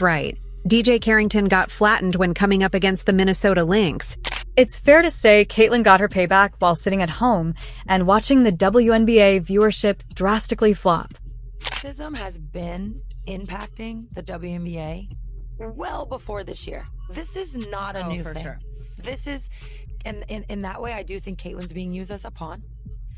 Right. DJ Carrington got flattened when coming up against the Minnesota Lynx. It's fair to say Caitlyn got her payback while sitting at home and watching the WNBA viewership drastically flop. Racism has been impacting the WNBA well before this year. This is not a new thing. Sure. This is, and in that way, I do think Caitlyn's being used as a pawn.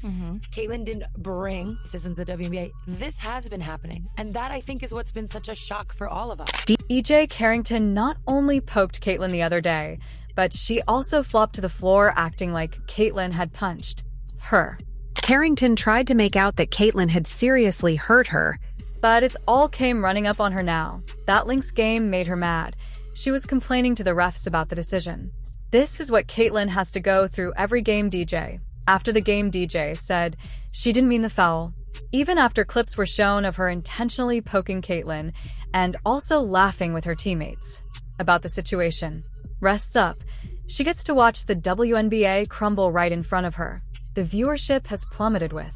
Caitlyn didn't bring racism to the WNBA. This has been happening. And that, I think, is what's been such a shock for all of us. EJ Carrington not only poked Caitlyn the other day, but she also flopped to the floor acting like Caitlyn had punched her. Carrington tried to make out that Caitlyn had seriously hurt her. But it's all came running up on her now. That Lynx game made her mad. She was complaining to the refs about the decision. This is what Caitlyn has to go through every game. DJ. After the game, DJ said she didn't mean the foul, even after clips were shown of her intentionally poking Caitlyn and also laughing with her teammates about the situation. Rests up. She gets to watch the WNBA crumble right in front of her. The viewership has plummeted with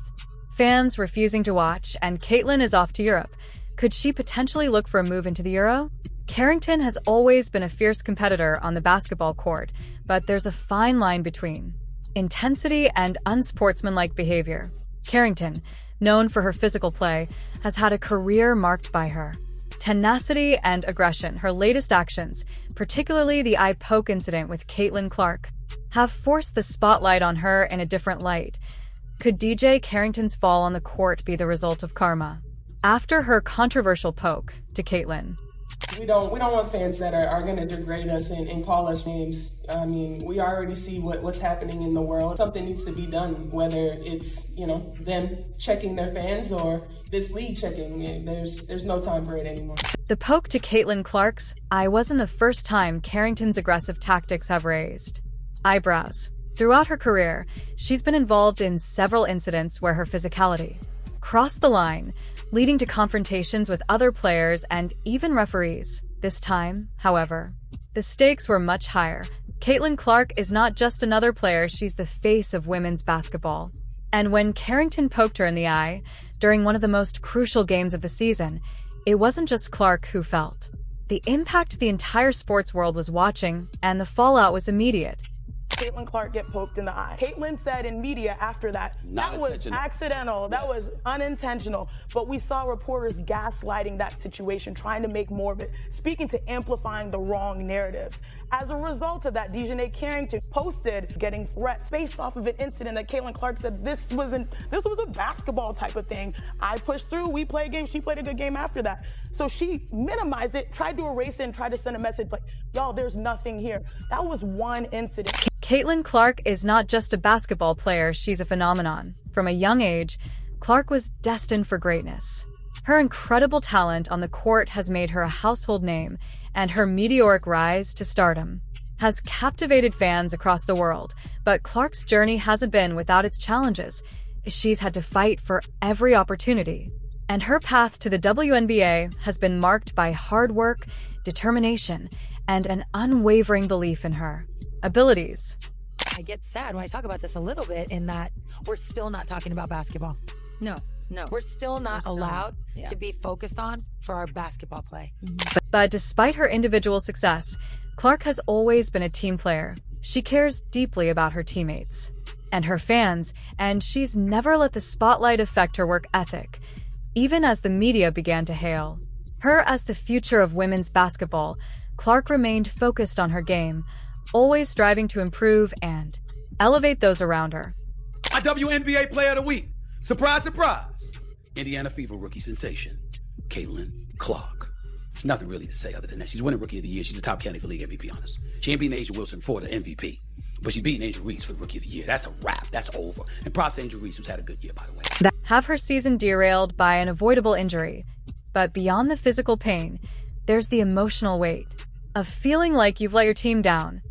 fans refusing to watch, and Caitlyn is off to Europe. Could she potentially look for a move into the Euro? Carrington has always been a fierce competitor on the basketball court, but there's a fine line between intensity and unsportsmanlike behavior. Carrington, known for her physical play, has had a career marked by her tenacity and aggression. Her latest actions, particularly the eye poke incident with Caitlin Clark, have forced the spotlight on her in a different light. Could DJ Carrington's fall on the court be the result of karma? After her controversial poke to Caitlin, We don't want fans that are going to degrade us and call us names. I mean, we already see what's happening in the world. Something needs to be done, whether it's, them checking their fans or this league checking. There's no time for it anymore. The poke to Caitlin Clark's eye wasn't the first time Carrington's aggressive tactics have raised eyebrows. Throughout her career, she's been involved in several incidents where her physicality crossed the line, leading to confrontations with other players and even referees. This time, however, the stakes were much higher. Caitlin Clark is not just another player, she's the face of women's basketball. And when Carrington poked her in the eye during one of the most crucial games of the season, it wasn't just Clark who felt the impact. The entire sports world was watching, and the fallout was immediate. Caitlin Clark get poked in the eye. Caitlin said in media after that was accidental, that was unintentional, but we saw reporters gaslighting that situation, trying to make more of it, speaking to amplifying the wrong narratives. As a result of that, DJ Carrington posted getting threats based off of an incident that Caitlin Clark said this was a basketball type of thing. I pushed through, we played a game, she played a good game after that. So she minimized it, tried to erase it, and tried to send a message like, y'all, there's nothing here. That was one incident. Caitlin Clark is not just a basketball player, she's a phenomenon. From a young age, Clark was destined for greatness. Her incredible talent on the court has made her a household name, and her meteoric rise to stardom has captivated fans across the world. But Clark's journey hasn't been without its challenges. She's had to fight for every opportunity, and her path to the WNBA has been marked by hard work, determination, and an unwavering belief in her abilities. I get sad when I talk about this a little bit in that we're still not talking about basketball. No. We're still not allowed to be focused on for our basketball play. But despite her individual success, Clark has always been a team player. She cares deeply about her teammates and her fans, and she's never let the spotlight affect her work ethic, even as the media began to hail her as the future of women's basketball. Clark remained focused on her game, always striving to improve and elevate those around her. My WNBA Player of the Week. Surprise, surprise. Indiana Fever rookie sensation, Caitlin Clark. There's nothing really to say other than that. She's winning Rookie of the Year. She's a top candidate for League MVP, honest. She ain't beating Angel Wilson for the MVP, but she's beating Angel Reese for the Rookie of the Year. That's a wrap. That's over. And props to Angel Reese, who's had a good year, by the way. Have her season derailed by an avoidable injury. But beyond the physical pain, there's the emotional weight of feeling like you've let your team down.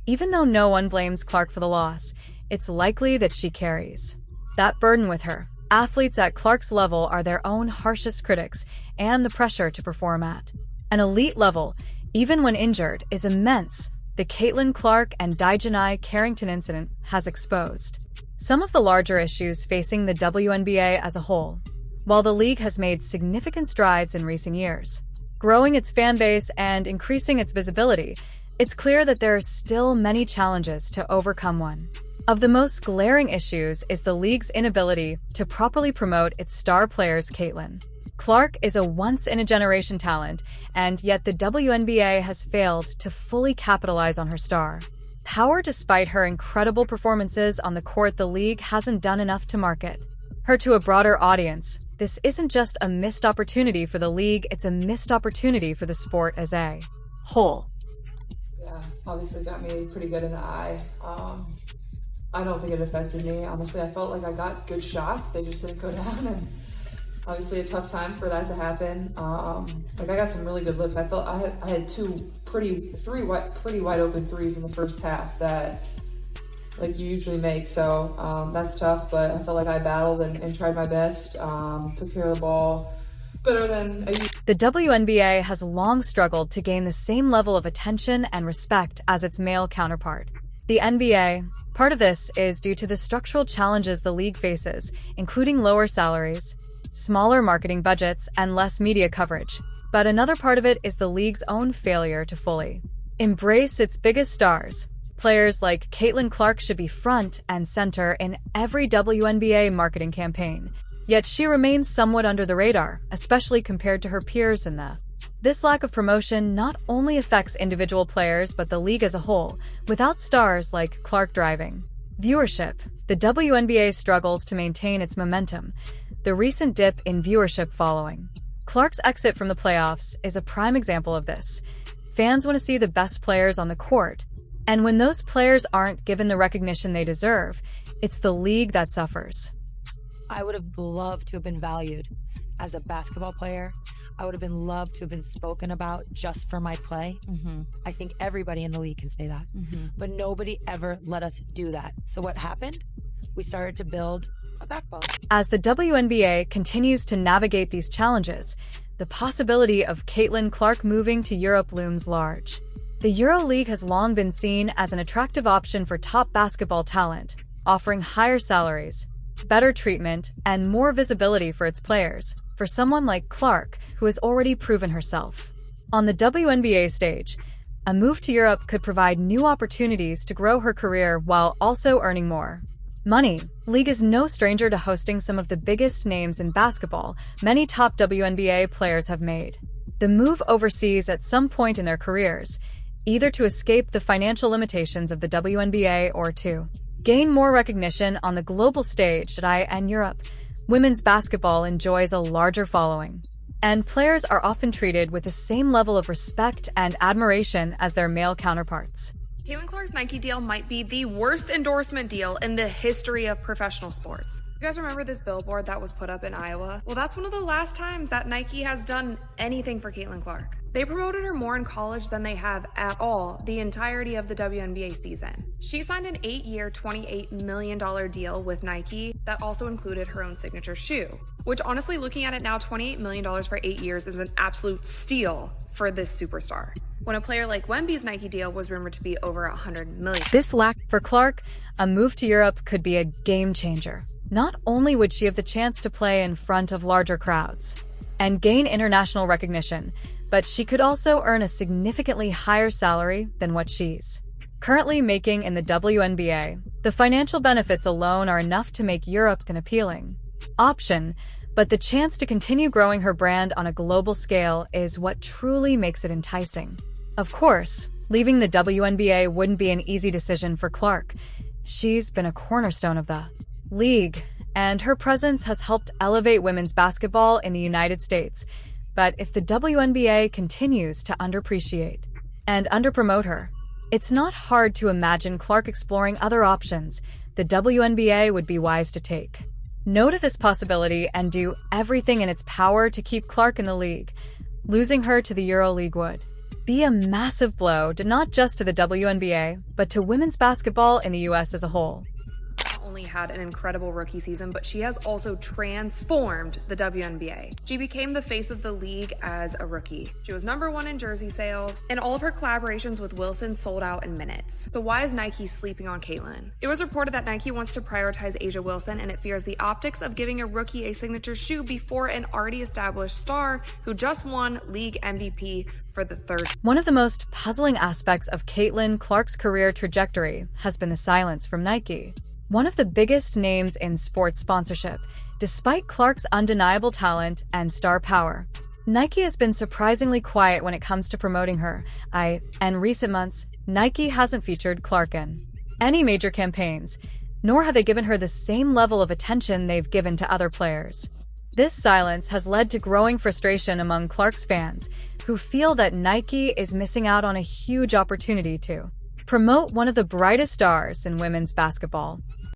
Even though no one blames Clark for the loss, it's likely that she carries that burden with her. Athletes at Clark's level are their own harshest critics, and the pressure to perform at an elite level, even when injured, is immense. The Caitlin Clark and DJ Carrington incident has exposed some of the larger issues facing the WNBA as a whole. While the league has made significant strides in recent years, growing its fan base and increasing its visibility, it's clear that there are still many challenges to overcome. One of the most glaring issues is the league's inability to properly promote its star players. Caitlin Clark is a once-in-a-generation talent, and yet the WNBA has failed to fully capitalize on her star power. Despite her incredible performances on the court, the league hasn't done enough to market her to a broader audience. This isn't just a missed opportunity for the league, it's a missed opportunity for the sport as a whole. Yeah, obviously got me pretty good in the eye. I don't think it affected me. Honestly, I felt like I got good shots. They just didn't go down, and obviously a tough time for that to happen. Like I got some really good looks. I felt I had three wide open threes in the first half that like you usually make. So that's tough, but I felt like I battled and tried my best. Took care of the ball better than I used. The WNBA has long struggled to gain the same level of attention and respect as its male counterpart, the NBA. Part of this is due to the structural challenges the league faces, including lower salaries, smaller marketing budgets, and less media coverage. But another part of it is the league's own failure to fully embrace its biggest stars. Players like Caitlin Clark should be front and center in every WNBA marketing campaign, yet she remains somewhat under the radar, especially compared to her peers in the. This lack of promotion not only affects individual players but the league as a whole, without stars like Clark driving viewership. The WNBA struggles to maintain its momentum. The recent dip in viewership following Clark's exit from the playoffs is a prime example of this. Fans want to see the best players on the court, and when those players aren't given the recognition they deserve, it's the league that suffers. I would have loved to have been valued as a basketball player. I would have been loved to have been spoken about just for my play. I think everybody in the league can say that. But nobody ever let us do that. So what happened? We started to build a backbone. As the WNBA continues to navigate these challenges, the possibility of Caitlin Clark moving to Europe looms large. The EuroLeague has long been seen as an attractive option for top basketball talent, offering higher salaries, better treatment, and more visibility for its players. For someone like Clark, who has already proven herself on the WNBA stage, a move to Europe could provide new opportunities to grow her career while also earning more money. League is no stranger to hosting some of the biggest names in basketball many top WNBA players have made the move overseas at some point in their careers, either to escape the financial limitations of the WNBA or to gain more recognition on the global stage. In Europe, women's basketball enjoys a larger following, and players are often treated with the same level of respect and admiration as their male counterparts. Caitlin Clark's Nike deal might be the worst endorsement deal in the history of professional sports. You guys remember this billboard that was put up in Iowa? Well, that's one of the last times that Nike has done anything for Caitlin Clark. They promoted her more in college than they have at all the entirety of the WNBA season. She signed an 8-year, $28 million deal with Nike that also included her own signature shoe, which honestly, looking at it now, $28 million for 8 years is an absolute steal for this superstar, when a player like Wemby's Nike deal was rumored to be over $100 million. This lack for Clark, a move to Europe could be a game changer. Not only would she have the chance to play in front of larger crowds and gain international recognition, but she could also earn a significantly higher salary than what she's currently making in the WNBA. The financial benefits alone are enough to make Europe an appealing option, but the chance to continue growing her brand on a global scale is what truly makes it enticing. Of course, leaving the WNBA wouldn't be an easy decision for Clark. She's been a cornerstone of the league, and her presence has helped elevate women's basketball in the United States. But if the WNBA continues to underappreciate and underpromote her, it's not hard to imagine Clark exploring other options the WNBA would be wise to take note of this possibility and do everything in its power to keep Clark in the league. Losing her to the EuroLeague would be a massive blow, not just to the WNBA, but to women's basketball in the US as a whole. only had an incredible rookie season, but she has also transformed the WNBA. She became the face of the league as a rookie. She was #1 in jersey sales, and all of her collaborations with Wilson sold out in minutes. So why is Nike sleeping on Caitlin? It was reported that Nike wants to prioritize A'ja Wilson, and it fears the optics of giving a rookie a signature shoe before an already established star who just won league MVP for the third. One of the most puzzling aspects of Caitlin Clark's career trajectory has been the silence from Nike, one of the biggest names in sports sponsorship. Despite Clark's undeniable talent and star power, Nike has been surprisingly quiet when it comes to promoting her. In recent months, Nike hasn't featured Clark in any major campaigns, nor have they given her the same level of attention they've given to other players. This silence has led to growing frustration among Clark's fans, who feel that Nike is missing out on a huge opportunity to promote one of the brightest stars in women's basketball.